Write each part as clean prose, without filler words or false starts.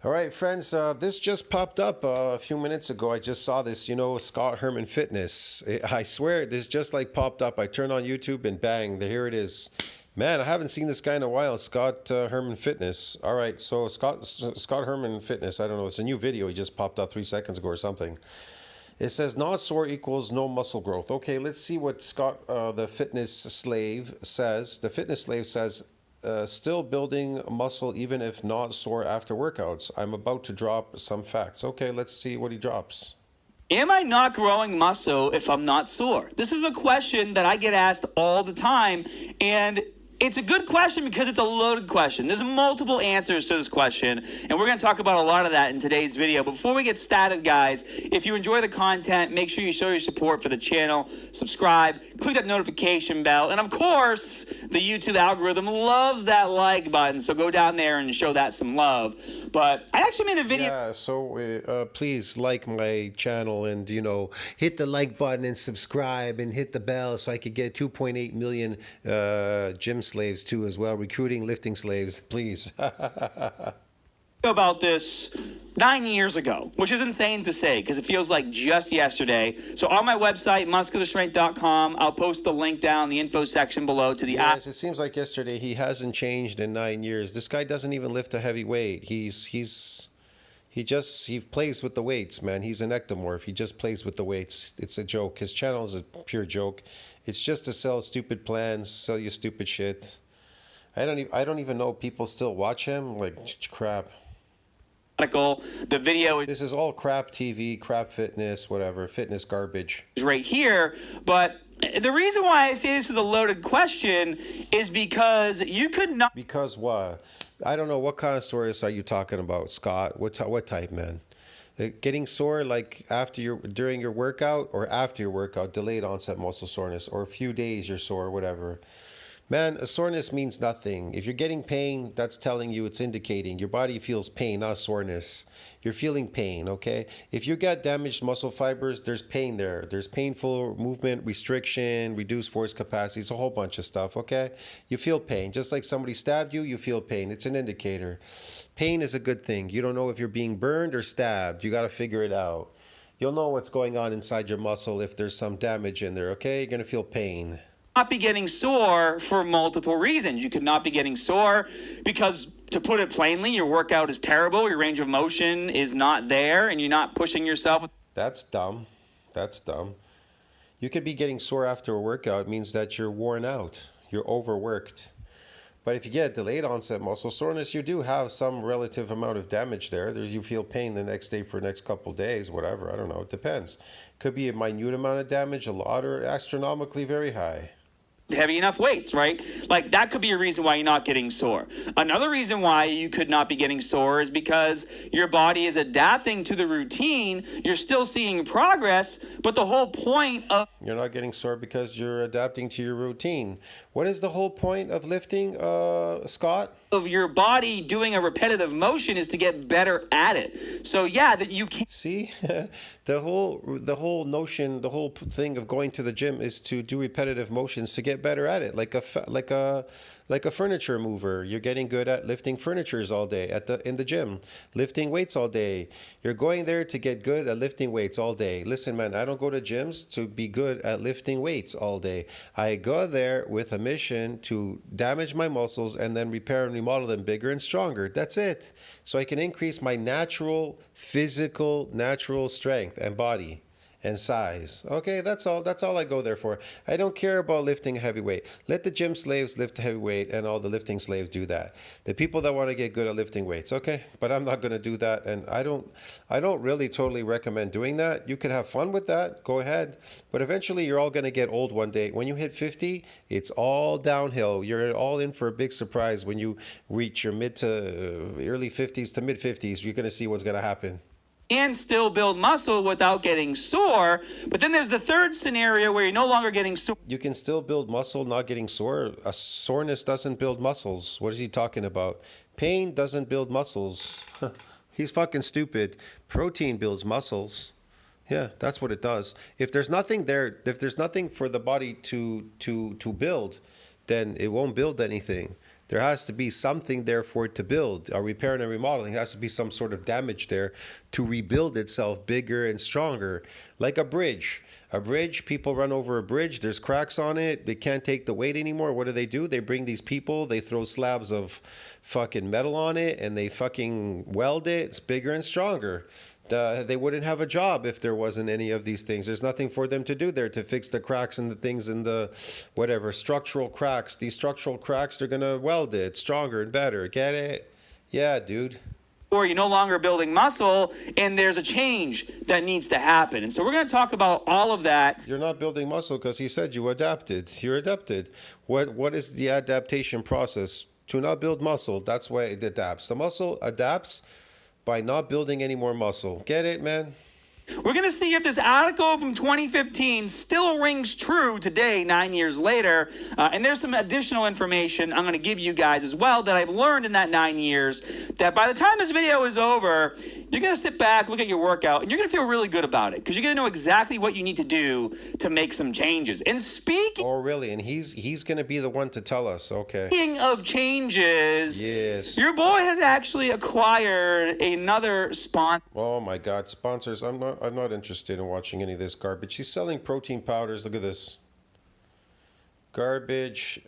All right, friends, this just popped up a few minutes ago. I just saw this, ScottHermanFitness. I swear, this just like popped up. I turned on YouTube and bang, here it is. Man, I haven't seen this guy in a while, Scott Herman Fitness. All right, so Scott Herman Fitness, I don't know, it's a new video. He just popped up 3 seconds ago or something. It says not sore equals no muscle growth. Okay, let's see what Scott, the fitness slave, says. The fitness slave says, still building muscle even if not sore after workouts. I'm about to drop some facts. Okay, let's see what he drops. Am I not growing muscle if I'm not sore? This is a question that I get asked all the time, and it's a good question because it's a loaded question. There's multiple answers to this question, and we're going to talk about a lot of that in today's video. But before we get started, guys, if you enjoy the content, make sure you show your support for the channel, subscribe, click that notification bell, and of course, the YouTube algorithm loves that like button, so go down there and show that some love. But I actually made a video. Yeah, so please like my channel and, hit the like button and subscribe and hit the bell so I could get 2.8 million gym slaves too as well, recruiting lifting slaves, please. About this 9 years ago, which is insane to say because it feels like just yesterday. So on my website, muscularstrength.com, I'll post the link down in the info section below to the app. Yes, it seems like yesterday. He hasn't changed in 9 years. This guy doesn't even lift a heavy weight. He plays with the weights, man. He's an ectomorph. He just plays with the weights. It's a joke. His channel is a pure joke. It's just to sell stupid plans, sell you stupid shit. I don't even know people still watch him. Like crap. The video This is all crap TV, crap fitness, whatever, fitness garbage. is right here, but the reason why I say this is a loaded question is because you could not. Because what? I don't know. What kind of soreness are you talking about, Scott? What type, man? Getting sore like during your workout or after your workout, delayed onset muscle soreness, or a few days you're sore, whatever. Man, a soreness means nothing. If you're getting pain, that's telling you, it's indicating your body feels pain, not soreness. You're feeling pain, okay? If you got damaged muscle fibers, there's pain there. There's painful movement, restriction, reduced force capacity, it's a whole bunch of stuff, okay? You feel pain. Just like somebody stabbed you, you feel pain. It's an indicator. Pain is a good thing. You don't know if you're being burned or stabbed. You got to figure it out. You'll know what's going on inside your muscle if there's some damage in there, okay? You're going to feel pain. Not be getting sore for multiple reasons. You could not be getting sore because, to put it plainly, your workout is terrible, your range of motion is not there, and you're not pushing yourself. That's dumb. That's dumb. You could be getting sore after a workout. It means that you're worn out. You're overworked. But if you get delayed onset muscle soreness, you do have some relative amount of damage there. You feel pain the next day for the next couple of days, whatever. I don't know. It depends. Could be a minute amount of damage, a lot, or astronomically very high. Heavy enough weights, right? Like that could be a reason why you're not getting sore. Another reason why you could not be getting sore is because your body is adapting to the routine. You're still seeing progress, but the whole point of... You're not getting sore because you're adapting to your routine. What is the whole point of lifting, Scott? Of your body doing a repetitive motion is to get better at it. So yeah, that you can see the whole notion, the whole thing of going to the gym is to do repetitive motions to get better at it. Like a furniture mover, you're getting good at lifting furnitures all day in the gym, lifting weights all day. You're going there to get good at lifting weights all day. Listen, man, I don't go to gyms to be good at lifting weights all day. I go there with a mission to damage my muscles and then repair and remodel them bigger and stronger. That's it. So I can increase my natural strength and body and size. Okay, that's all I go there for. I don't care about lifting a heavy weight. Let the gym slaves lift a heavy weight and all the lifting slaves do that. The people that want to get good at lifting weights, okay? But I'm not going to do that, and I don't really totally recommend doing that. You could have fun with that, go ahead. But eventually you're all going to get old one day. When you hit 50, it's all downhill. You're all in for a big surprise when you reach your mid to early 50s to mid 50s. You're going to see what's going to happen. And still build muscle without getting sore. But then there's the third scenario where you're no longer getting sore. You can still build muscle, not getting sore. A soreness doesn't build muscles. What is he talking about? Pain doesn't build muscles. He's fucking stupid. Protein builds muscles. Yeah, that's what it does. If there's nothing there, if there's nothing for the body to build, then it won't build anything. There has to be something there for it to build. A repair and remodeling has to be some sort of damage there to rebuild itself bigger and stronger, like a bridge. A bridge, people run over a bridge, there's cracks on it, they can't take the weight anymore. What do? They bring these people, they throw slabs of fucking metal on it, and they fucking weld it. It's bigger and stronger. They wouldn't have a job if there wasn't any of these things. There's nothing for them to do there to fix the cracks and the things in the whatever structural cracks. These structural cracks, they're gonna weld it stronger and better. Get it? Yeah, dude. Or you're no longer building muscle, and there's a change that needs to happen. And so we're going to talk about all of that. You're not building muscle because he said you adapted. You're adapted. What is the adaptation process? To not build muscle, that's why it adapts. The muscle adapts by not building any more muscle. Get it, man? We're going to see if this article from 2015 still rings true today, 9 years later. And there's some additional information I'm going to give you guys as well that I've learned in that 9 years, that by the time this video is over, you're going to sit back, look at your workout, and you're going to feel really good about it because you're going to know exactly what you need to do to make some changes. And speaking... Oh, really? And he's going to be the one to tell us. Okay. Speaking of changes, yes, your boy has actually acquired another sponsor. Oh my God, sponsors! I'm not interested in watching any of this garbage. He's selling protein powders. Look at this garbage.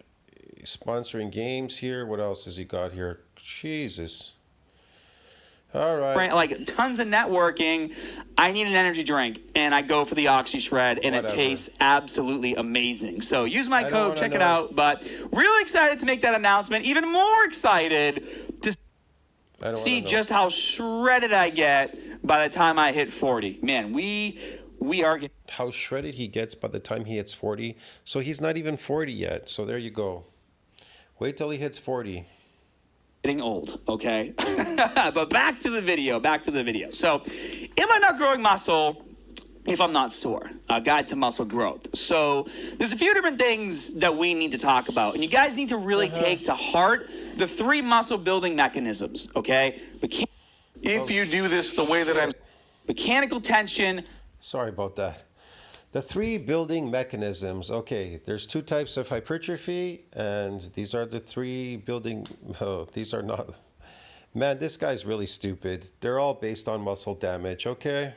Sponsoring games here. What else has he got here? Jesus. All right. Like tons of networking. I need an energy drink, and I go for the Oxy Shred, and Whatever. It tastes absolutely amazing. So use my I don't code, wanna check it know. out. But really excited to make that announcement. Even more excited to see just how shredded I get by the time I hit 40. Man, we are getting... How shredded he gets by the time he hits 40. So he's not even 40 yet. So there you go. Wait till he hits 40. Getting old, okay? But back to the video. So, am I not growing muscle if I'm not sore? A guide to muscle growth. So, there's a few different things that we need to talk about. And you guys need to really take to heart the 3 muscle building mechanisms, okay? If you do this the way that I'm... Mechanical tension. Sorry about that. The 3 building mechanisms. Okay, there's 2 types of hypertrophy, and these are the 3 building. Oh, these are not. Man, this guy's really stupid. They're all based on muscle damage. Okay.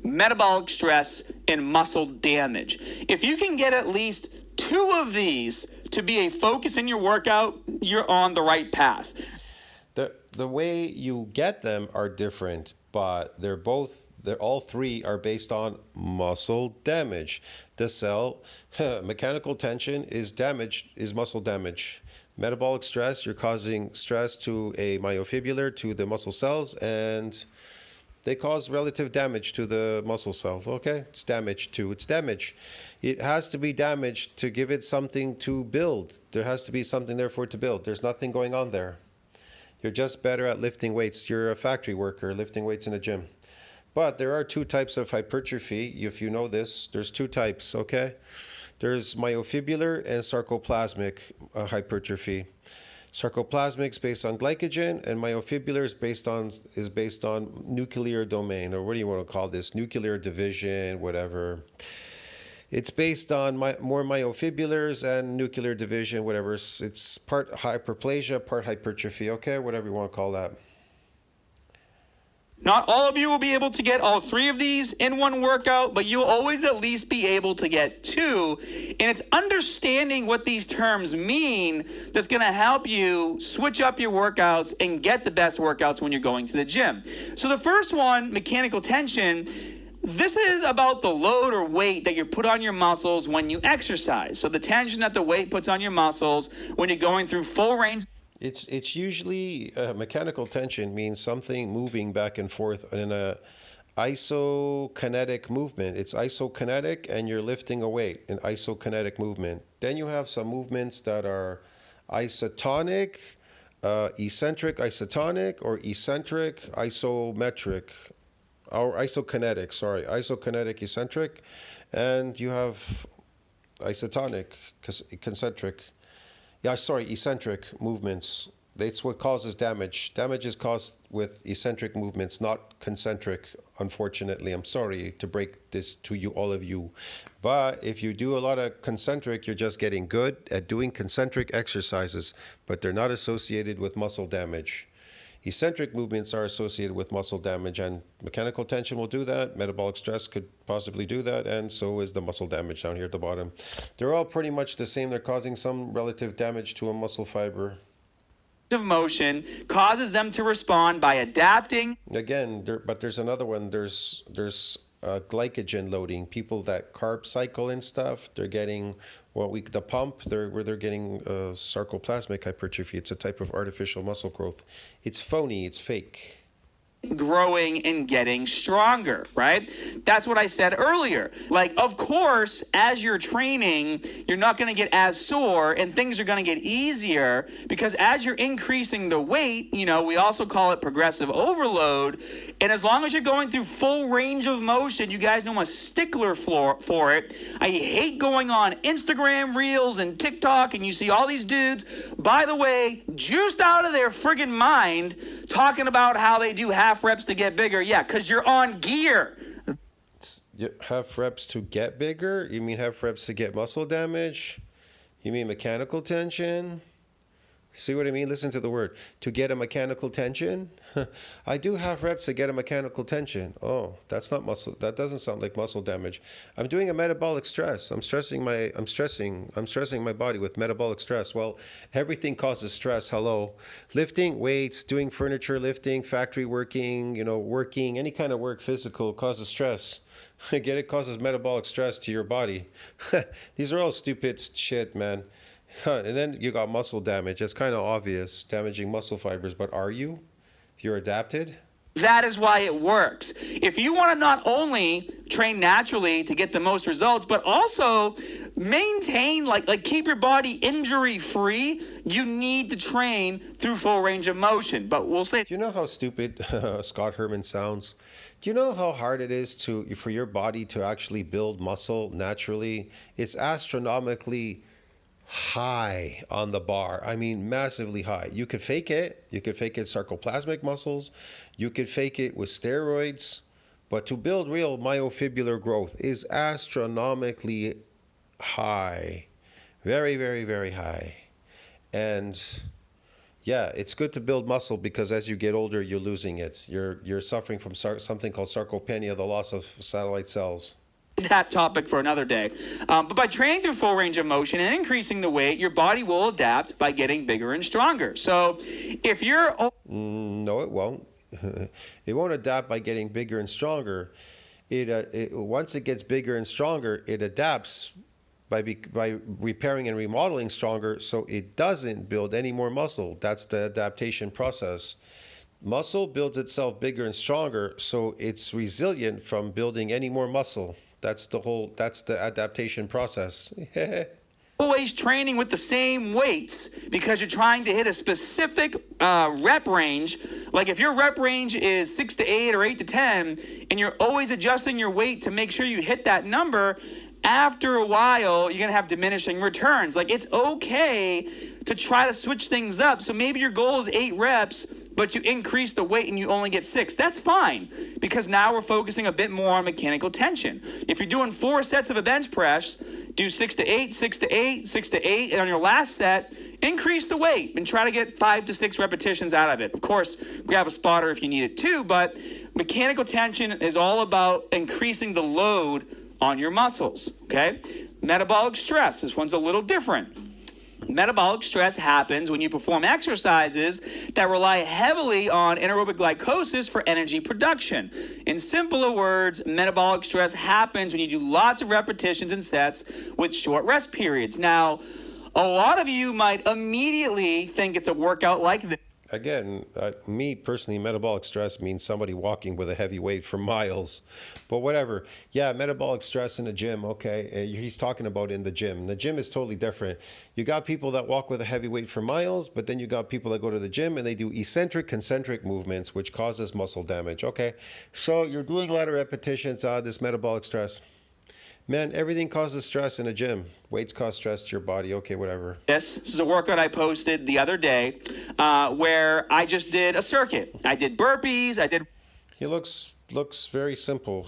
Metabolic stress and muscle damage. If you can get at least 2 of these to be a focus in your workout, you're on the right path. The way you get them are different, but they're all 3 are based on muscle damage. The cell mechanical tension is muscle damage. Metabolic stress, you're causing stress to a myofibrillar, to the muscle cells, and they cause relative damage to the muscle cell. Okay, it's damage. It has to be damaged to give it something to build. There has to be something there for it to build. There's nothing going on there. You're just better at lifting weights. You're a factory worker lifting weights in a gym. But there are 2 types of hypertrophy. If you know this, there's 2 types, okay? There's myofibrillar and sarcoplasmic hypertrophy. Sarcoplasmic is based on glycogen, and myofibrillar is based on nuclear domain, or what do you want to call this? Nuclear division, whatever. It's based on more myofibrillars and nuclear division, whatever. It's part hyperplasia, part hypertrophy, okay? Whatever you want to call that. Not all of you will be able to get all 3 of these in one workout, but you'll always at least be able to get 2. And it's understanding what these terms mean that's going to help you switch up your workouts and get the best workouts when you're going to the gym. So the first one, mechanical tension, this is about the load or weight that you put on your muscles when you exercise. So the tension that the weight puts on your muscles when you're going through full range. It's usually mechanical tension means something moving back and forth in a isokinetic movement. It's isokinetic, and you're lifting a weight in isokinetic movement. Then you have some movements that are isotonic, eccentric isotonic, or eccentric isometric, or isokinetic. Sorry, isokinetic eccentric, and you have isotonic concentric. Eccentric movements. That's what causes damage. Damage is caused with eccentric movements, not concentric unfortunately. I'm sorry to break this to you, all of you. But if you do a lot of concentric, you're just getting good at doing concentric exercises, but they're not associated with muscle damage. Eccentric movements are associated with muscle damage, and mechanical tension will do that. Metabolic stress could possibly do that, and so is the muscle damage down here at the bottom. They're all pretty much the same. They're causing some relative damage to a muscle fiber. Of motion causes them to respond by adapting. Again, but there's another one. There's glycogen loading. People that carb cycle and stuff, they're getting the pump. They're getting sarcoplasmic hypertrophy. It's a type of artificial muscle growth. It's phony. It's fake. Growing and getting stronger, right? That's what I said earlier. Like, of course, as you're training, you're not going to get as sore and things are going to get easier because as you're increasing the weight, we also call it progressive overload. And as long as you're going through full range of motion, you guys know I'm a stickler for it. I hate going on Instagram Reels and TikTok and you see all these dudes, by the way, juiced out of their friggin' mind talking about how they do half reps to get bigger. Yeah, because you're on gear. Half reps to get bigger? You mean half reps to get muscle damage? You mean mechanical tension? See what I mean? Listen to the word. To get a mechanical tension? I do half reps to get a mechanical tension. Oh, that's not muscle. That doesn't sound like muscle damage. I'm doing a metabolic stress. I'm stressing my body with metabolic stress. Well, everything causes stress. Hello. Lifting weights, doing furniture lifting, factory working, working, any kind of work, physical, causes stress. Get it? Causes metabolic stress to your body. These are all stupid shit, man. And then you got muscle damage. It's kind of obvious, damaging muscle fibers. But are you? If you're adapted? That is why it works. If you want to not only train naturally to get the most results, but also maintain, like keep your body injury free, you need to train through full range of motion. But we'll say. Do you know how stupid Scott Herman sounds? Do you know how hard it is for your body to actually build muscle naturally? It's astronomically high on the bar. I mean, massively high. You could fake it. You could fake it sarcoplasmic muscles. You could fake it with steroids. But to build real myofibrillar growth is astronomically high. Very, very, very high. And yeah, it's good to build muscle because as you get older, you're losing it. You're suffering from something called sarcopenia, the loss of satellite cells. That topic for another day. But by training through full range of motion and increasing the weight, your body will adapt by getting bigger and stronger. So if you're... No, it won't. It won't adapt by getting bigger and stronger. Once it gets bigger and stronger, it adapts by repairing and remodeling stronger so it doesn't build any more muscle. That's the adaptation process. Muscle builds itself bigger and stronger so it's resilient from building any more muscle. That's the adaptation process. Always training with the same weights because you're trying to hit a specific rep range. Like if your rep range is 6 to 8 or 8 to 10, and you're always adjusting your weight to make sure you hit that number, after a while, you're going to have diminishing returns. Like it's okay to try to switch things up. So maybe your goal is 8 reps, but you increase the weight and you only get 6. That's fine because now we're focusing a bit more on mechanical tension. If you're doing 4 sets of a bench press, do 6 to 8, 6 to 8, 6 to 8, and on your last set, increase the weight and try to get 5 to 6 repetitions out of it. Of course, grab a spotter if you need it too, but mechanical tension is all about increasing the load on your muscles, okay? Metabolic stress, this one's a little different. Metabolic stress happens when you perform exercises that rely heavily on anaerobic glycosis for energy production. In simpler words, metabolic stress happens when you do lots of repetitions and sets with short rest periods. Now, a lot of you might immediately think it's a workout like this. Again, me personally, metabolic stress means somebody walking with a heavy weight for miles. But whatever. Yeah, metabolic stress in the gym, okay. He's talking about in the gym. The gym is totally different. You got people that walk with a heavy weight for miles, but then you got people that go to the gym and they do eccentric, concentric movements, which causes muscle damage, okay. So you're doing a lot of repetitions, this metabolic stress. Man, everything causes stress in a gym. Weights cause stress to your body. Okay, whatever. This is a workout I posted the other day where I just did a circuit. I did burpees. He looks looks very simple.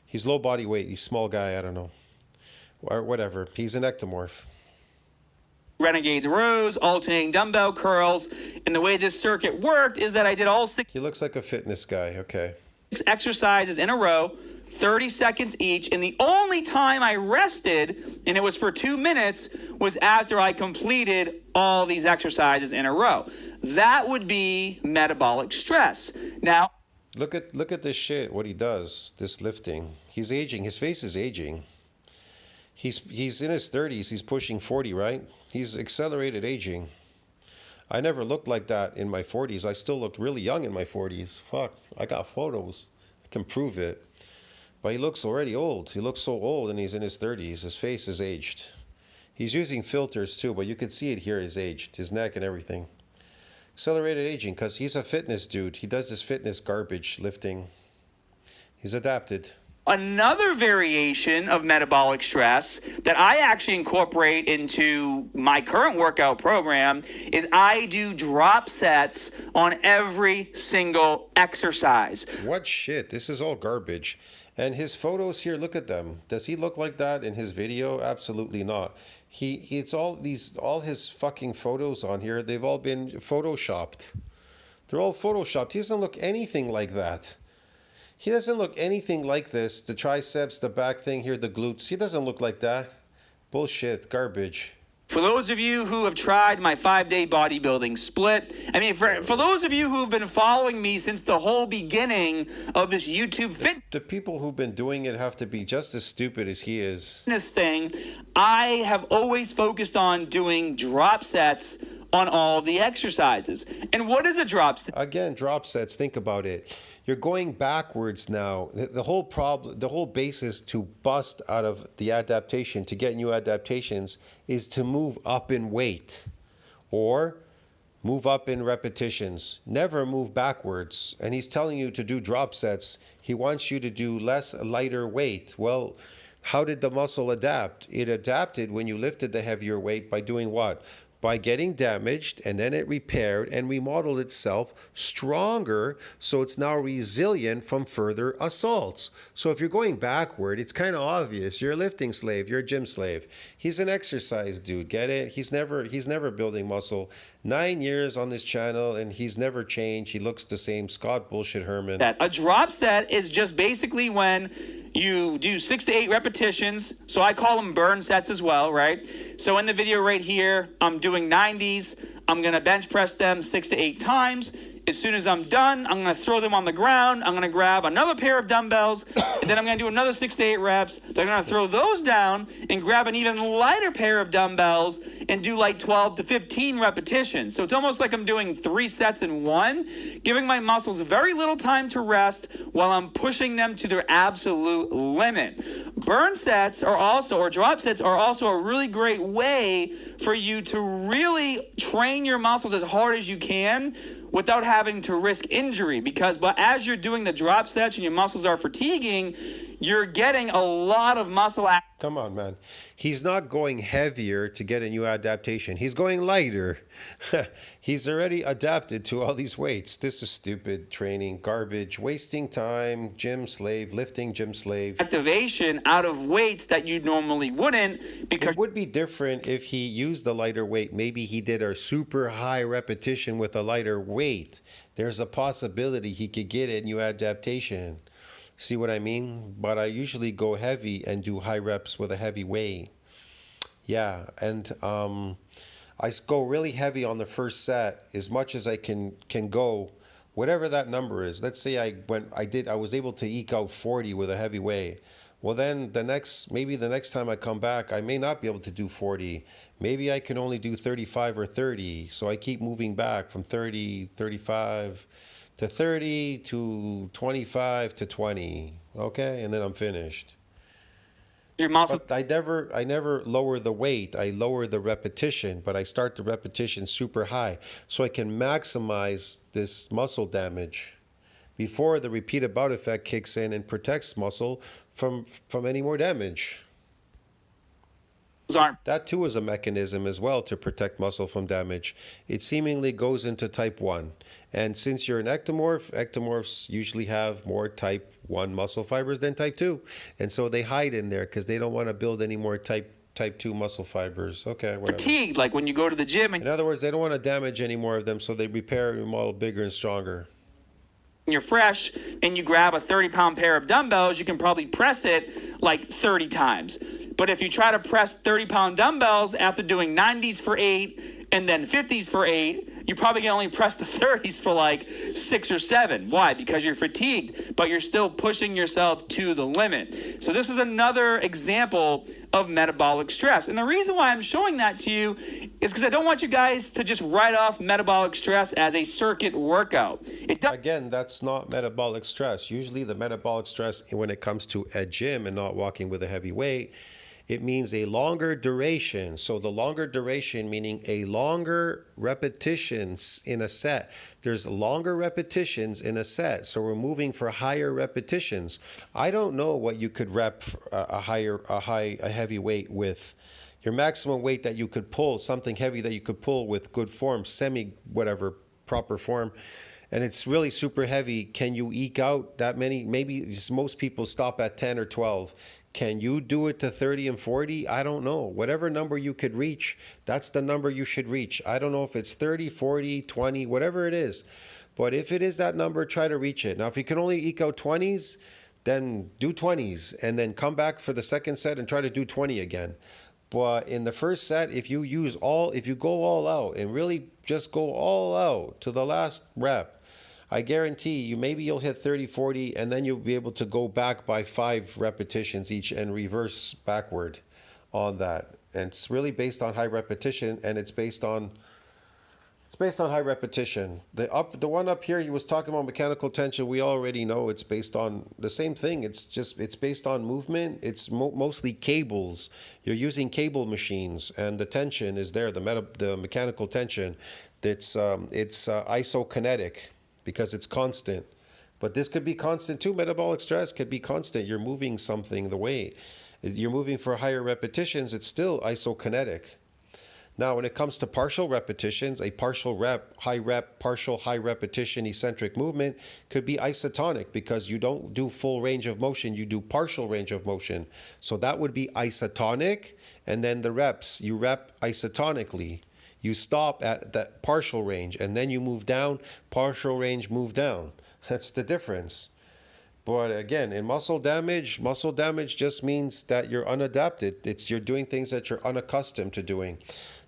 He's low body weight. He's small guy. I don't know, or whatever. He's an ectomorph. Renegades rows, alternating dumbbell curls. And the way this circuit worked is that I did all He looks like a fitness guy. Okay. 6 exercises in a row, 30 seconds each. And the only time I rested, and it was for 2 minutes, was after I completed all these exercises in a row. That would be metabolic stress. Now, Look at this shit. What he does. This lifting. He's aging. His face is aging. He's in his 30s. He's pushing 40, right? He's accelerated aging. I never looked like that in my 40s. I still look really young in my 40s. Fuck, I got photos. I can prove it. But he looks already old. He looks so old and he's in his 30s. His face is aged. He's using filters too, but you can see it here. He's aged. His neck and everything. Accelerated aging because he's a fitness dude. He does this fitness garbage lifting. He's adapted. another variation of metabolic stress that I actually incorporate into my current workout program is I do drop sets on every single exercise. What shit? This is all garbage. And his photos here, look at them. Does he look like that in his video? Absolutely not. It's all his fucking photos on here. They've all been photoshopped. They're all photoshopped. He doesn't look anything like that. He doesn't look anything like this. The triceps, the back thing here, the glutes. He doesn't look like that. Bullshit, garbage. For those of you who have tried my 5-day bodybuilding split, I mean, for those of you who have been following me since the whole beginning of this YouTube The people who've been doing it have to be just as stupid as he is. fitness thing, I have always focused on doing drop sets on all the exercises. And what is a drop set? Again, drop sets, think about it. You're going backwards now. The whole problem, the whole basis to bust out of the adaptation, to get new adaptations, is to move up in weight or move up in repetitions. Never move backwards. And he's telling you to do drop sets. He wants you to do lighter weight. Well, how did the muscle adapt? It adapted when you lifted the heavier weight by doing what? By getting damaged, and then it repaired and remodeled itself stronger, so it's now resilient from further assaults. So if you're going backward, it's kind of obvious. You're a lifting slave, you're a gym slave. He's an exercise dude, get it? He's never building muscle. 9 years on this channel and he's never changed. He looks the same. Scott bullshit Herman. A drop set is just basically when you do 6 to 8 repetitions. So I call them burn sets as well, right? So in the video right here, I'm doing 90s. I'm gonna bench press them 6 to 8 times. As soon as I'm done, I'm gonna throw them on the ground. I'm gonna grab another pair of dumbbells, and then I'm gonna do another 6 to 8 reps. Then I'm gonna throw those down and grab an even lighter pair of dumbbells and do like 12 to 15 repetitions. So it's almost like I'm doing 3 sets in one, giving my muscles very little time to rest while I'm pushing them to their absolute limit. Burn sets are also, or drop sets are also a really great way for you to really train your muscles as hard as you can without having to risk injury, because as you're doing the drop sets and your muscles are fatiguing, you're getting a lot of muscle action. Come on, man. He's not going heavier to get a new adaptation. He's going lighter. He's already adapted to all these weights. This is stupid training, garbage, wasting time, gym slave, lifting gym slave. Activation out of weights that you normally wouldn't, because It would be different if he used a lighter weight. Maybe he did a super high repetition with a lighter weight. There's a possibility he could get a new adaptation. See what I mean? But I usually go heavy and do high reps with a heavy weight. Yeah, and I go really heavy on the first set as much as I can go, whatever that number is. Let's say I was able to eke out 40 with a heavy weight. Well, then maybe the next time I come back, I may not be able to do 40. Maybe I can only do 35 or 30. So I keep moving back from 30, 35 to 30 to 25 to 20. Okay, and then I'm finished. your muscle. But I never lower the weight. I lower the repetition, but I start the repetition super high so I can maximize this muscle damage before the repeated bout effect kicks in and protects muscle from any more damage. aren't That too is a mechanism as well to protect muscle from damage. It seemingly goes into type 1. And since you're an ectomorph, ectomorphs usually have more type 1 muscle fibers than type 2. And so they hide in there because they don't want to build any more type 2 muscle fibers. Okay, whatever. fatigued, like when you go to the gym and In other words, they don't want to damage any more of them, so they repair and remodel bigger and stronger. you're fresh and you grab a 30-pound pair of dumbbells, you can probably press it like 30 times. But if you try to press 30-pound dumbbells after doing 90s for 8 and then 50s for 8, you probably can only press the 30s for like 6 or 7. Why? Because you're fatigued, but you're still pushing yourself to the limit. So this is another example of metabolic stress. And the reason why I'm showing that to you is because I don't want you guys to just write off metabolic stress as a circuit workout. Again, that's not metabolic stress. Usually the metabolic stress when it comes to a gym and not walking with a heavy weight, it means a longer duration. So the longer duration meaning a longer repetitions in a set. There's longer repetitions in a set. So we're moving for higher repetitions. I don't know what you could rep a heavy weight with. Your maximum weight that you could pull, something heavy that you could pull with good form, proper form, and it's really super heavy. Can you eke out that many? Maybe most people stop at 10 or 12. Can you do it to 30 and 40? I don't know. Whatever number you could reach, that's the number you should reach. I don't know if it's 30, 40, 20, whatever it is. But if it is that number, try to reach it. Now, if you can only eke out 20s, then do 20s and then come back for the second set and try to do 20 again. But in the first set, if you go all out and really just go all out to the last rep, I guarantee you maybe you'll hit 30, 40, and then you'll be able to go back by 5 repetitions each and reverse backward on that. And it's really based on high repetition, and it's based on high repetition. The one up here, he was talking about mechanical tension. We already know it's based on the same thing. It's based on movement. It's mostly cables. You're using cable machines, and the tension is there. The mechanical tension, it's isokinetic because it's constant. But this could be constant too. Metabolic stress could be constant. You're moving something the weight. You're moving for higher repetitions. It's still isokinetic. Now, when it comes to partial repetitions, a partial rep, partial high repetition eccentric movement could be isotonic because you don't do full range of motion, you do partial range of motion. So that would be isotonic, and then the reps, you rep isotonically. You stop at that partial range, and then you move down, partial range, move down. That's the difference. But again, in muscle damage just means that you're unadapted. You're doing things that you're unaccustomed to doing.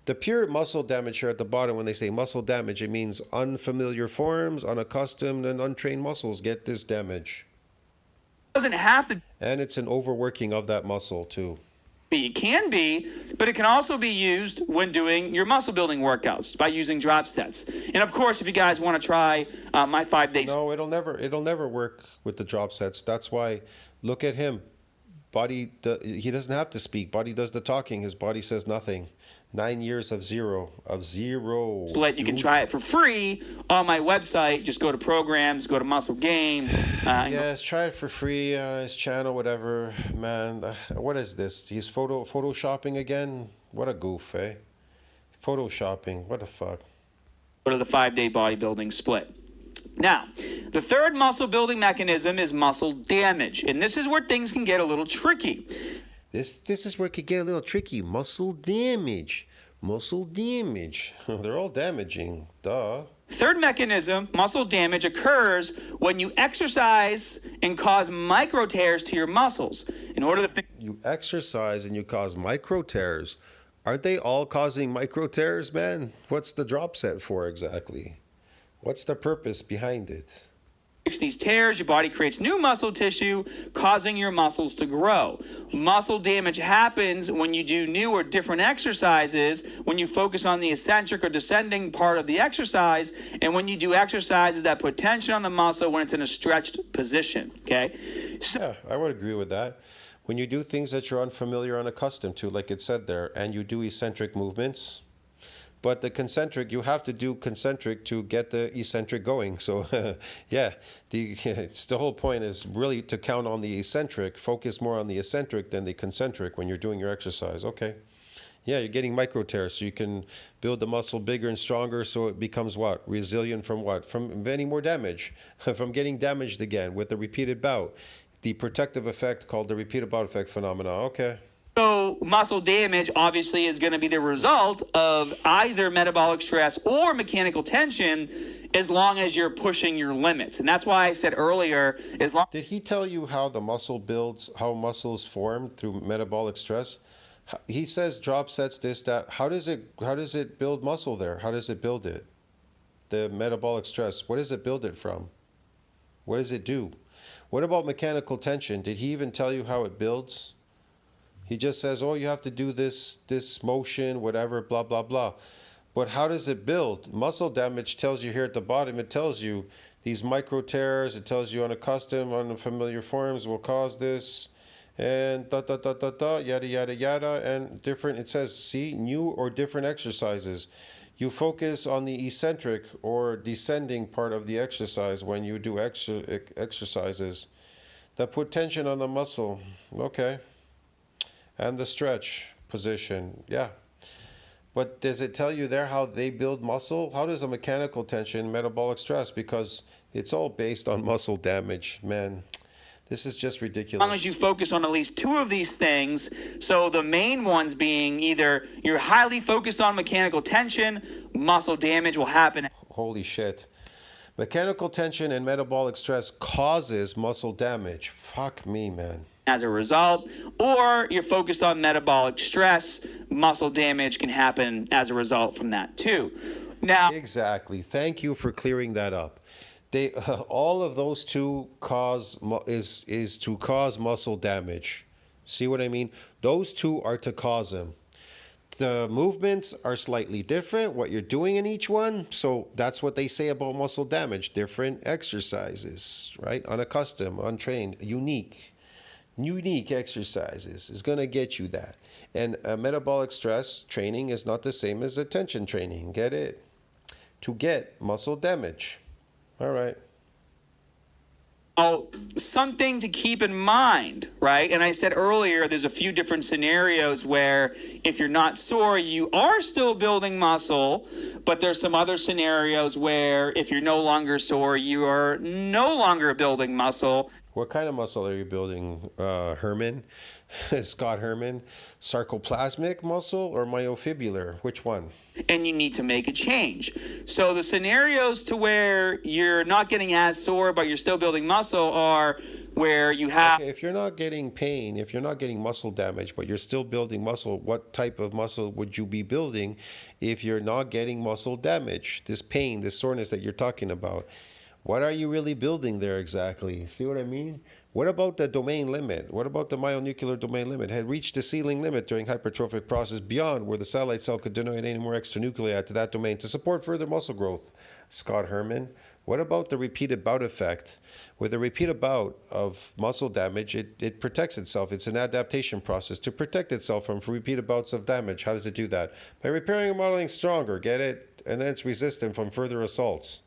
The pure muscle damage here at the bottom, when they say muscle damage, it means unfamiliar forms, unaccustomed and untrained muscles get this damage. doesn't have to And it's an overworking of that muscle too. be. It can be, but it can also be used when doing your muscle building workouts by using drop sets. And of course, if you guys want to try my 5 days. No, it'll never work with the drop sets. That's why, look at him. He doesn't have to speak. Body does the talking. His body says nothing. 9 years of zero. Split. You can try it for free on my website. Just go to programs, go to Muscle Gain. Yes, try it for free on his channel, whatever. Man, what is this? He's photoshopping again? What a goof, eh? Photoshopping. What the fuck? Go to the 5-day bodybuilding split. Now, the third muscle building mechanism is muscle damage. And this is where things can get a little tricky. This is where it could get a little tricky. Muscle damage. They're all damaging. Duh. Third mechanism, muscle damage, occurs when you exercise and cause micro tears to your muscles. In order to You exercise and you cause micro tears. Aren't they all causing micro tears, man? What's the drop set for exactly? What's the purpose behind it? fix these tears, your body creates new muscle tissue, causing your muscles to grow. Muscle damage happens when you do new or different exercises, when you focus on the eccentric or descending part of the exercise, and when you do exercises that put tension on the muscle when it's in a stretched position, okay? Yeah, I would agree with that. When you do things that you're unfamiliar, unaccustomed to, like it said there, and you do eccentric movements, but the concentric, you have to do concentric to get the eccentric going. So, yeah, the whole point is really to count on the eccentric, focus more on the eccentric than the concentric when you're doing your exercise. Okay. Yeah, you're getting micro tears, so you can build the muscle bigger and stronger, so it becomes what? Resilient from what? From any more damage, from getting damaged again with a repeated bout. The protective effect called the repeated bout effect phenomena. Okay. So muscle damage obviously is going to be the result of either metabolic stress or mechanical tension, as long as you're pushing your limits. And that's why I said earlier, as long Did he tell you how the muscle builds, how muscles form through metabolic stress? He says drop sets, this, that. How does it build muscle there? How does it build it? The metabolic stress, what does it build it from? What does it do? What about mechanical tension? Did he even tell you how it builds? He just says, oh, you have to do this motion, whatever, blah, blah, blah. But how does it build? Muscle damage tells you here at the bottom, it tells you these micro tears, it tells you unaccustomed, unfamiliar forms will cause this, and yada, yada, yada, and different, it says, see, new or different exercises. You focus on the eccentric or descending part of the exercise when you do exercises that put tension on the muscle. Okay. And the stretch position, yeah. But does it tell you there how they build muscle? How does a mechanical tension, metabolic stress? Because it's all based on muscle damage, man. This is just ridiculous. As long as you focus on at least two of these things, so the main ones being either you're highly focused on mechanical tension, muscle damage will happen. Holy shit. Mechanical tension and metabolic stress causes muscle damage. Fuck me, man. As a result, or you're focused on metabolic stress, muscle damage can happen as a result from that too. Now, Exactly. Thank you for clearing that up. They all of those two is to cause muscle damage. See what I mean? Those two are to cause them. The movements are slightly different, what you're doing in each one. So that's what they say about muscle damage. Different exercises, right? Unaccustomed, untrained, unique exercises is going to get you that. And metabolic stress training is not the same as attention training. Get it? To get muscle damage. All right. something to keep in mind, right? And I said earlier, there's a few different scenarios where if you're not sore, you are still building muscle, but there's some other scenarios where if you're no longer sore, you are no longer building muscle. What kind of muscle are you building, Herman? Scott Herman? Sarcoplasmic muscle or myofibular? Which one? And you need to make a change. So the scenarios to where you're not getting as sore, but you're still building muscle are where you have... Okay, if you're not getting pain, if you're not getting muscle damage, but you're still building muscle, what type of muscle would you be building if you're not getting muscle damage? This pain, this soreness that you're talking about. What are you really building there exactly? See what I mean? What about the domain limit? What about the myonuclear domain limit? Had reached the ceiling limit during hypertrophic process beyond where the satellite cell could donate any more extra nuclei to that domain to support further muscle growth. Scott Herman. What about the repeated bout effect? With a repeated bout of muscle damage, it protects itself. It's an adaptation process to protect itself from repeated bouts of damage. How does it do that? By repairing and modeling stronger, get it? And then it's resistant from further assaults.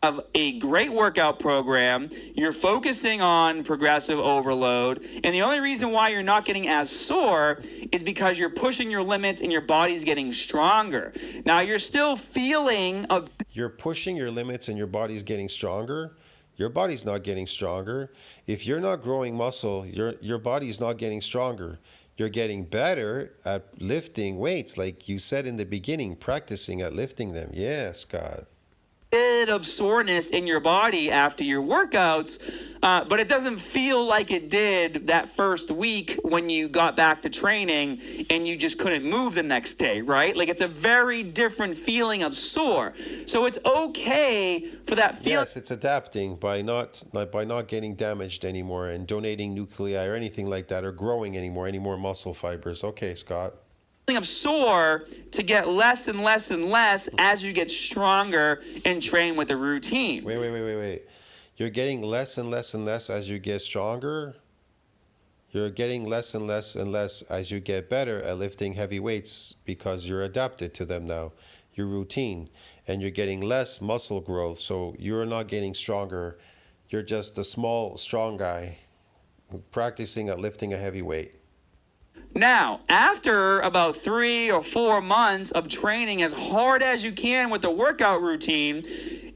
Of a great workout program, you're focusing on progressive overload, and the only reason why you're not getting as sore is because you're pushing your limits and your body's getting stronger. Now you're still feeling a... You're pushing your limits and your body's getting stronger. Your body's not getting stronger. If you're not growing muscle, your body's not getting stronger. You're getting better at lifting weights, like you said in the beginning, practicing at lifting them. Yeah, Scott. Bit of soreness in your body after your workouts, but it doesn't feel like it did that first week when you got back to training and you just couldn't move the next day, right? Like it's a very different feeling of sore. So it's okay for that feeling. Yes, it's adapting by not getting damaged anymore and donating nuclei or anything like that or growing any more muscle fibers. Okay, Scott. Of sore to get less and less and less as you get stronger and train with a routine. Wait. You're getting less and less and less as you get stronger. You're getting less and less and less as you get better at lifting heavy weights because you're adapted to them now. Your routine. And you're getting less muscle growth, so you're not getting stronger. You're just a small, strong guy practicing at lifting a heavy weight. Now, after about 3 or 4 months of training as hard as you can with the workout routine,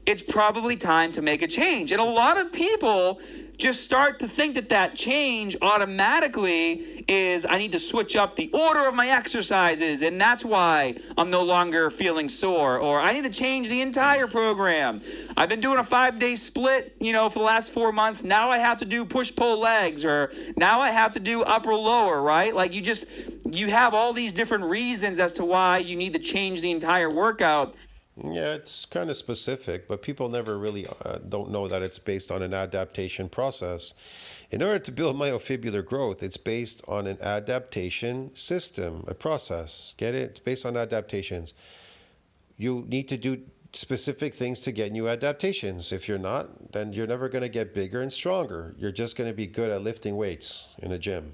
it's probably time to make a change. And a lot of people just start to think that that change automatically is I need to switch up the order of my exercises, and that's why I'm no longer feeling sore, or I need to change the entire program. I've been doing a 5-day split, for the last 4 months. Now I have to do push-pull legs, or now I have to do upper-lower, right? Like you have all these different reasons as to why you need to change the entire workout. Yeah, it's kind of specific, but people never really don't know that it's based on an adaptation process. In order to build myofibrillar growth, it's based on an adaptation system, a process. Get it? It's based on adaptations. You need to do specific things to get new adaptations. If you're not, then you're never going to get bigger and stronger. You're just going to be good at lifting weights in a gym.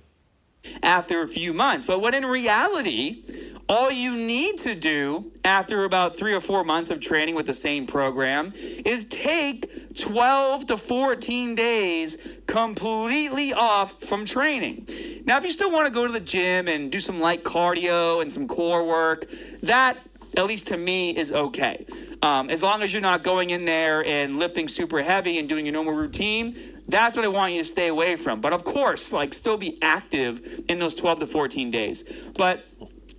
After a few months. But when in reality, all you need to do after about 3 or 4 months of training with the same program is take 12 to 14 days completely off from training. Now, if you still want to go to the gym and do some light cardio and some core work, that, at least to me, is okay. As long as you're not going in there and lifting super heavy and doing your normal routine, that's what I want you to stay away from. But of course, still be active in those 12 to 14 days. But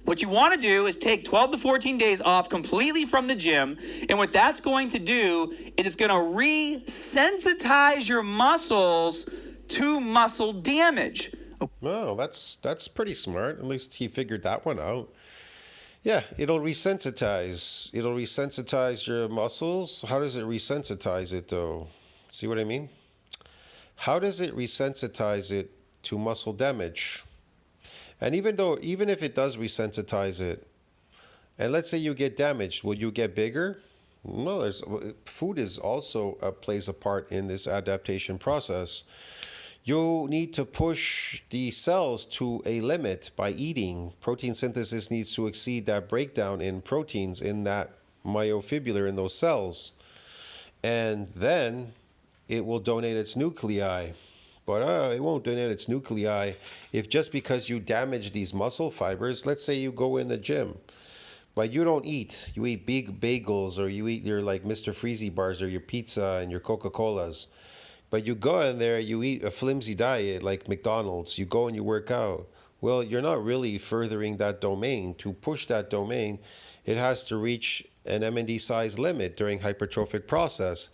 what you want to do is take 12 to 14 days off completely from the gym. And what that's going to do is it's going to resensitize your muscles to muscle damage. Well, that's pretty smart. At least he figured that one out. Yeah, it'll resensitize. It'll resensitize your muscles. How does it resensitize it, though? See what I mean? How does it resensitize it to muscle damage? And even if it does resensitize it, and let's say you get damaged, will you get bigger? No, food is also plays a part in this adaptation process. You need to push the cells to a limit by eating. Protein synthesis needs to exceed that breakdown in proteins in that myofibrillar in those cells. And then it will donate its nuclei. But it won't donate its nuclei if just because you damage these muscle fibers, let's say you go in the gym, but you don't eat. You eat big bagels, or you eat your Mr. Freezy bars, or your pizza and your Coca-Colas. But you go in there, you eat a flimsy diet like McDonald's. You go and you work out. Well, you're not really furthering that domain. To push that domain, it has to reach an MND size limit during hypertrophic process.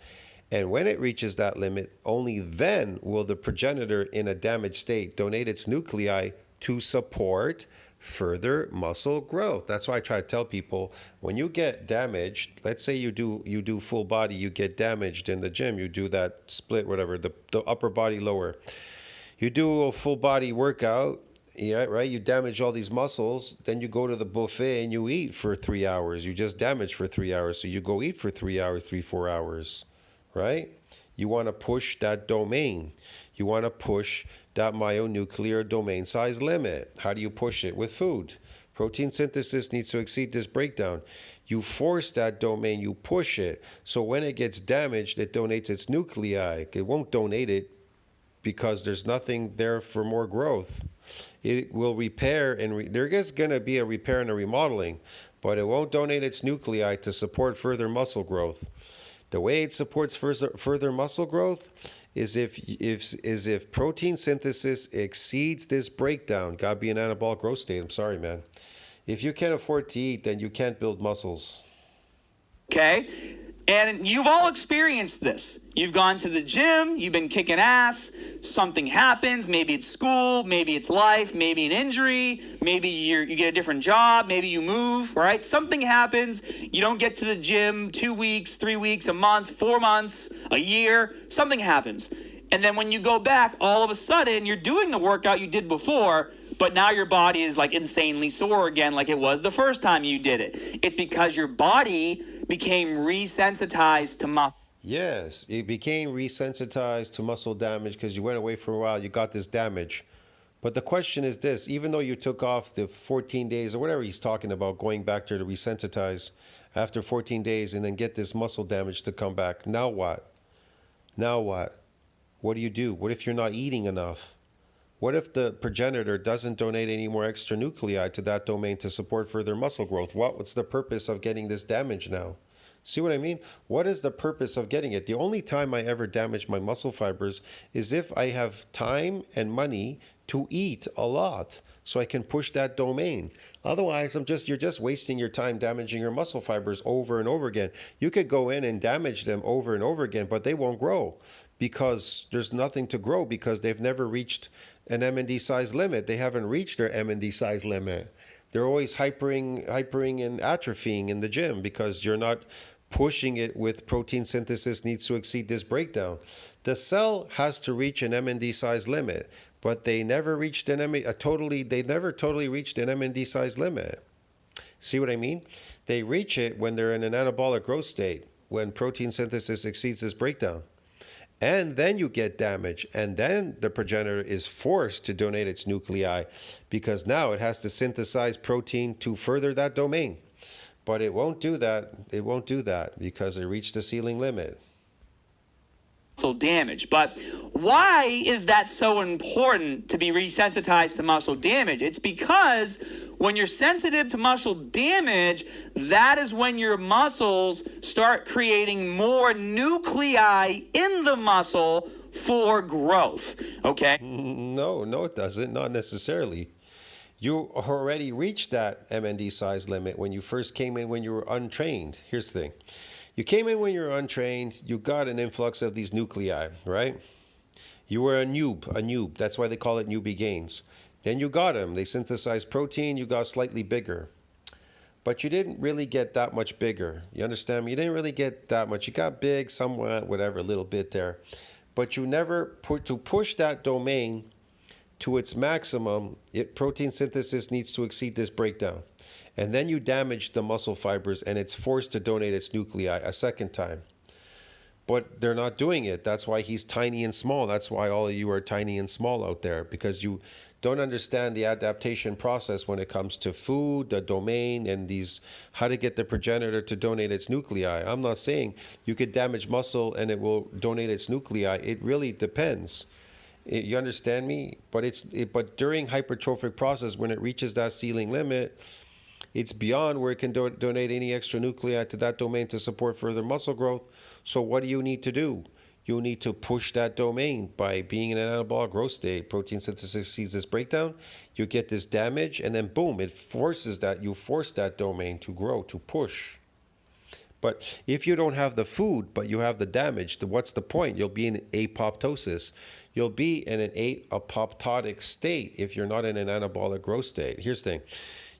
And when it reaches that limit, only then will the progenitor in a damaged state donate its nuclei to support further muscle growth. That's why I try to tell people, when you get damaged, let's say you do full body, you get damaged in the gym, you do that split, whatever, the upper body, lower. You do a full body workout, yeah, right? You damage all these muscles, then you go to the buffet and you eat for 3 hours. You just damaged for 3 hours, so you go eat for 3 hours, 4 hours. Right? You want to push that domain. You want to push that myonuclear domain size limit. How do you push it? With food. Protein synthesis needs to exceed this breakdown. You force that domain, you push it. So when it gets damaged, it donates its nuclei. It won't donate it because there's nothing there for more growth. It will repair, and there is going to be a repair and a remodeling, but it won't donate its nuclei to support further muscle growth. The way it supports further muscle growth is if protein synthesis exceeds this breakdown. Gotta be an anabolic growth state. I'm sorry, man. If you can't afford to eat, then you can't build muscles. Okay? And you've all experienced this. You've gone to the gym, you've been kicking ass, something happens, maybe it's school, maybe it's life, maybe an injury, maybe you get a different job, maybe you move, right? Something happens, you don't get to the gym 2 weeks, 3 weeks, a month, 4 months, a year, something happens. And then when you go back, all of a sudden, you're doing the workout you did before, but now your body is insanely sore again like it was the first time you did it. It's because your body became resensitized to muscle. Yes, it became resensitized to muscle damage because you went away for a while, you got this damage. But the question is this, even though you took off the 14 days or whatever he's talking about, going back to resensitize after 14 days and then get this muscle damage to come back, now what? Now what? What do you do? What if you're not eating enough? What if the progenitor doesn't donate any more extra nuclei to that domain to support further muscle growth? What's the purpose of getting this damage now? See what I mean? What is the purpose of getting it? The only time I ever damage my muscle fibers is if I have time and money to eat a lot so I can push that domain. Otherwise, you're just wasting your time damaging your muscle fibers over and over again. You could go in and damage them over and over again, but they won't grow because there's nothing to grow because they've never reached an M&D size limit. They haven't reached their M&D size limit. They're always hypering and atrophying in the gym because you're not pushing it with protein synthesis needs to exceed this breakdown. The cell has to reach an M&D size limit, but they never reached they never totally reached an M&D size limit. See what I mean? They reach it when they're in an anabolic growth state, when protein synthesis exceeds this breakdown. And then you get damage, and then the progenitor is forced to donate its nuclei because now it has to synthesize protein to further that domain. But it won't do that. It won't do that because it reached the ceiling limit. Muscle damage. But why is that so important to be resensitized to muscle damage? It's because when you're sensitive to muscle damage, that is when your muscles start creating more nuclei in the muscle for growth. Okay? No, it doesn't. Not necessarily. You already reached that MND size limit when you first came in when you were untrained. Here's the thing. You came in when you were untrained, you got an influx of these nuclei, right? You were a noob. That's why they call it newbie gains. Then you got them. They synthesized protein, you got slightly bigger. But you didn't really get that much bigger. You understand me? You didn't really get that much. You got big somewhat, whatever, a little bit there. But you never push that domain to its maximum, protein synthesis needs to exceed this breakdown. And then you damage the muscle fibers and it's forced to donate its nuclei a second time. But they're not doing it. That's why he's tiny and small. That's why all of you are tiny and small out there, because you don't understand the adaptation process when it comes to food, the domain, and how to get the progenitor to donate its nuclei. I'm not saying you could damage muscle and it will donate its nuclei. It really depends. You understand me? But during hypertrophic process, when it reaches that ceiling limit, it's beyond where it can donate any extra nuclei to that domain to support further muscle growth. So what do you need to do? You need to push that domain by being in an anabolic growth state. Protein synthesis sees this breakdown, you get this damage, and then boom, you force that domain to grow, to push. But if you don't have the food, but you have the damage, what's the point? You'll be in apoptosis. You'll be in an apoptotic state if you're not in an anabolic growth state. Here's the thing.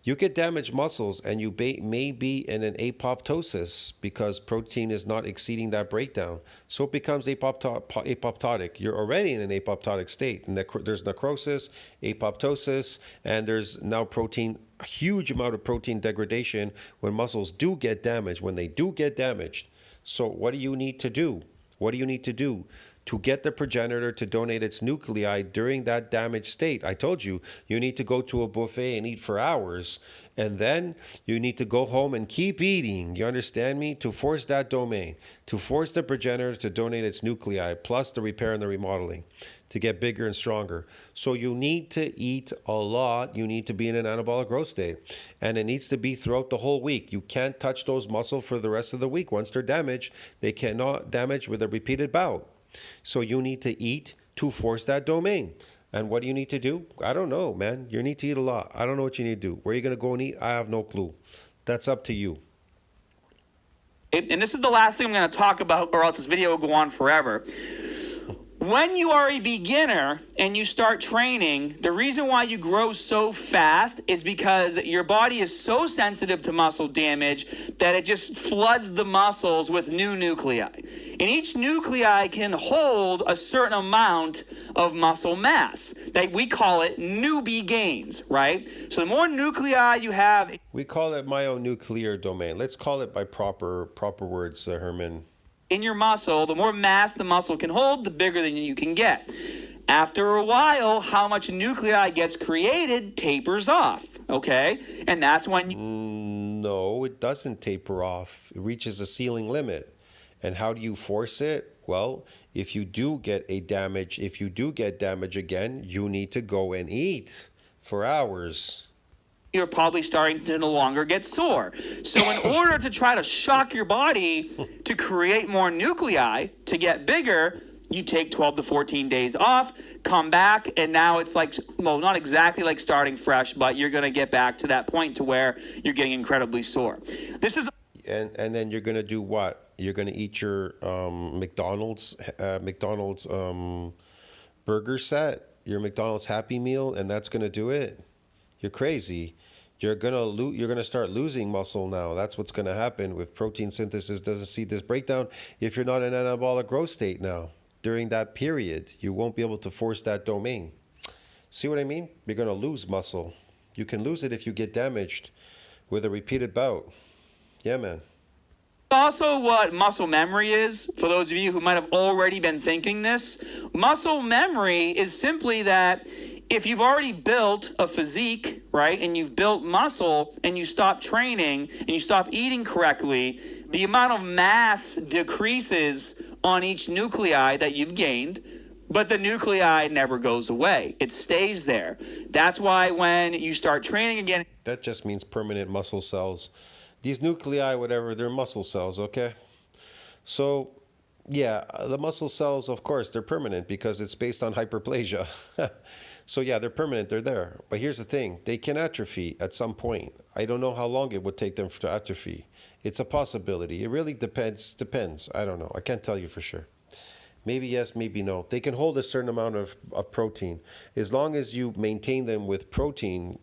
You get damaged muscles and you may be in an apoptosis because protein is not exceeding that breakdown. So it becomes apoptotic. You're already in an apoptotic state. And there's necrosis, apoptosis, and there's now a huge amount of protein degradation when muscles do get damaged, when they do get damaged. So what do you need to do? What do you need to do to get the progenitor to donate its nuclei during that damaged state? I told you, you need to go to a buffet and eat for hours, and then you need to go home and keep eating. You understand me? To force that domain, to force the progenitor to donate its nuclei, plus the repair and the remodeling, to get bigger and stronger. So you need to eat a lot. You need to be in an anabolic growth state, and it needs to be throughout the whole week. You can't touch those muscles for the rest of the week. Once they're damaged, they cannot damage with a repeated bout. So you need to eat to force that domain. And what do you need to do? I don't know, man. You need to eat a lot. I don't know what you need to do. Where are you going to go and eat? I have no clue. That's up to you. And this is the last thing I'm going to talk about, or else this video will go on forever. When you are a beginner and you start training, the reason why you grow so fast is because your body is so sensitive to muscle damage that it just floods the muscles with new nuclei. And each nuclei can hold a certain amount of muscle mass. We call it newbie gains, right? So the more nuclei you have... We call it myonuclear domain. Let's call it by proper words, Herman. In your muscle, the more mass the muscle can hold, the bigger than you can get. After a while, how much nuclei gets created tapers off, okay? And that's when you... No, it doesn't taper off. It reaches a ceiling limit. And how do you force it? Well, if you do get damage again, you need to go and eat for hours. You're probably starting to no longer get sore. So in order to try to shock your body to create more nuclei to get bigger, you take 12 to 14 days off, come back, and now it's like, well, not exactly like starting fresh, but you're going to get back to that point to where you're getting incredibly sore. This is... And then you're going to do what? You're going to eat your McDonald's burger set, your McDonald's Happy Meal, and that's going to do it? You're crazy. You're gonna start losing muscle now. That's what's gonna happen if protein synthesis doesn't see this breakdown. If you're not in anabolic growth state now, during that period, you won't be able to force that domain. See what I mean? You're gonna lose muscle. You can lose it if you get damaged with a repeated bout. Yeah, man. Also, what muscle memory is, for those of you who might have already been thinking this, muscle memory is simply that if you've already built a physique, right, and you've built muscle and you stop training and you stop eating correctly, the amount of mass decreases on each nuclei that you've gained, but the nuclei never goes away. It stays there. That's why when you start training again... That just means permanent muscle cells. These nuclei, whatever, they're muscle cells, okay? So, yeah, the muscle cells, of course, they're permanent because it's based on hyperplasia. So yeah, they're permanent, they're there. But here's the thing, they can atrophy at some point. I don't know how long it would take them to atrophy. It's a possibility. It really depends. I don't know. I can't tell you for sure. Maybe yes, maybe no. They can hold a certain amount of protein. As long as you maintain them with protein,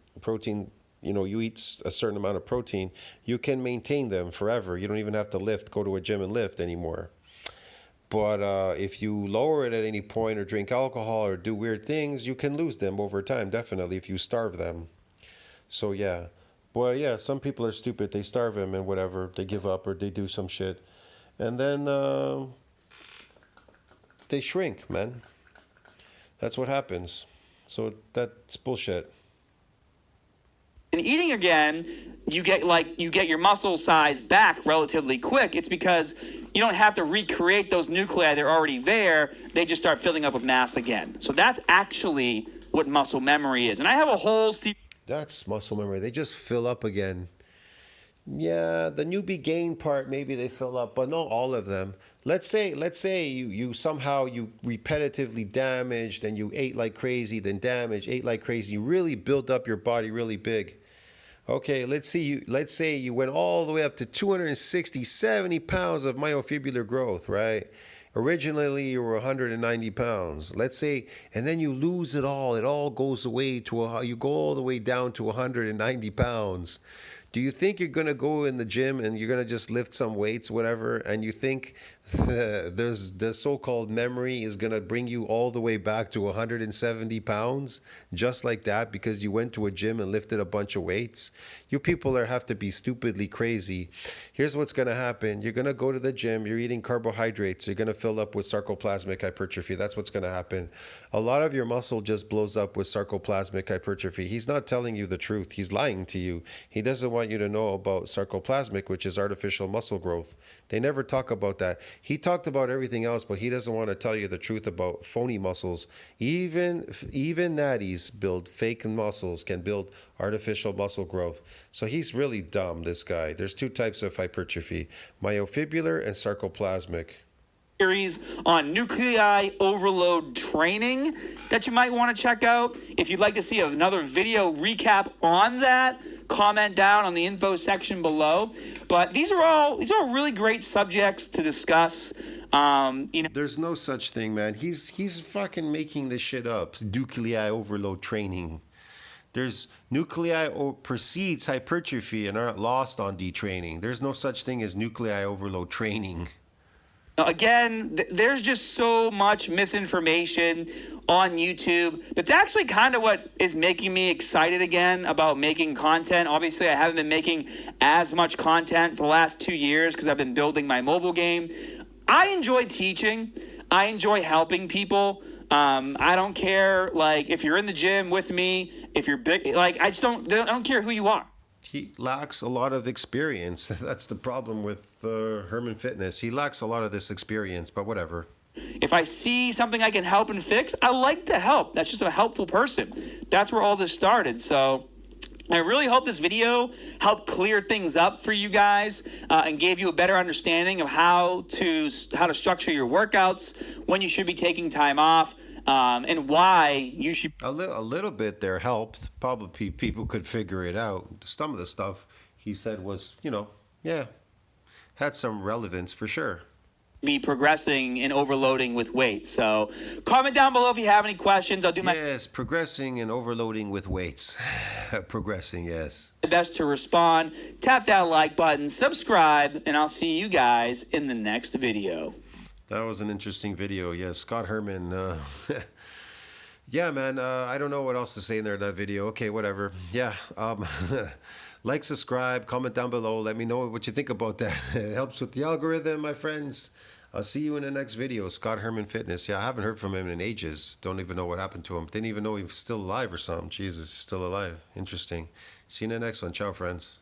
you eat a certain amount of protein, you can maintain them forever. You don't even have to go to a gym and lift anymore. But if you lower it at any point or drink alcohol or do weird things, you can lose them over time, definitely, if you starve them. So, yeah. But, yeah, some people are stupid. They starve them and whatever. They give up or they do some shit. And then they shrink, man. That's what happens. So that's bullshit. And eating again, you get your muscle size back relatively quick. It's because you don't have to recreate those nuclei. They're already there. They just start filling up with mass again. So that's actually what muscle memory is. And I have a whole... That's muscle memory. They just fill up again. Yeah, the newbie gain part, maybe they fill up, but not all of them. Let's say you somehow repetitively damaged and you ate like crazy, then damaged, ate like crazy. You really built up your body really big. Okay, let's say you went all the way up to 260, 70 pounds of myofibrillar growth, right? Originally, you were 190 pounds. Let's say, and then you lose it all goes away you go all the way down to 190 pounds. Do you think you're going to go in the gym and you're going to just lift some weights, whatever, and you think the so-called memory is going to bring you all the way back to 170 pounds just like that because you went to a gym and lifted a bunch of weights? You people have to be stupidly crazy. Here's what's going to happen. You're going to go to the gym. You're eating carbohydrates. You're going to fill up with sarcoplasmic hypertrophy. That's what's going to happen. A lot of your muscle just blows up with sarcoplasmic hypertrophy. He's not telling you the truth. He's lying to you. He doesn't want you to know about sarcoplasmic, which is artificial muscle growth. They never talk about that. He talked about everything else, but he doesn't want to tell you the truth about phony muscles. Even natties build fake muscles, can build artificial muscle growth. So he's really dumb, this guy. There's two types of hypertrophy, myofibrillar and sarcoplasmic. Series on nuclei overload training that you might want to check out. If you'd like to see another video recap on that, comment down on the info section below. But these are all really great subjects to discuss. There's no such thing, man. He's fucking making this shit up. Nuclei overload training. There's nuclei precedes hypertrophy and aren't lost on detraining. There's no such thing as nuclei overload training. Again, there's just so much misinformation on YouTube. That's actually kind of what is making me excited again about making content. Obviously, I haven't been making as much content for the last 2 years because I've been building my mobile game. I enjoy teaching. I enjoy helping people. I don't care, if you're in the gym with me, if you're big, I don't care who you are. He lacks a lot of experience. That's the problem with Herman Fitness. He lacks a lot of this experience, but whatever. If I see something I can help and fix, I like to help. That's just a helpful person. That's where all this started. So I really hope this video helped clear things up for you guys and gave you a better understanding of how to structure your workouts, when you should be taking time off, and why you should. A little bit there helped. Probably people could figure it out. Some of the stuff he said was, had some relevance for sure. Be progressing and overloading with weights. So comment down below if you have any questions. I'll do my Yes, progressing and overloading with weights. Progressing, yes. best to respond. Tap that like button, subscribe, and I'll see you guys in the next video. That was an interesting video. Yes, Scott Herman. Yeah, man. I don't know what else to say in there, that video. Okay, whatever. Yeah. Like, subscribe, comment down below. Let me know what you think about that. It helps with the algorithm, my friends. I'll see you in the next video. Scott Herman Fitness. Yeah, I haven't heard from him in ages. Don't even know what happened to him. Didn't even know he was still alive or something. Jesus, he's still alive. Interesting. See you in the next one. Ciao, friends.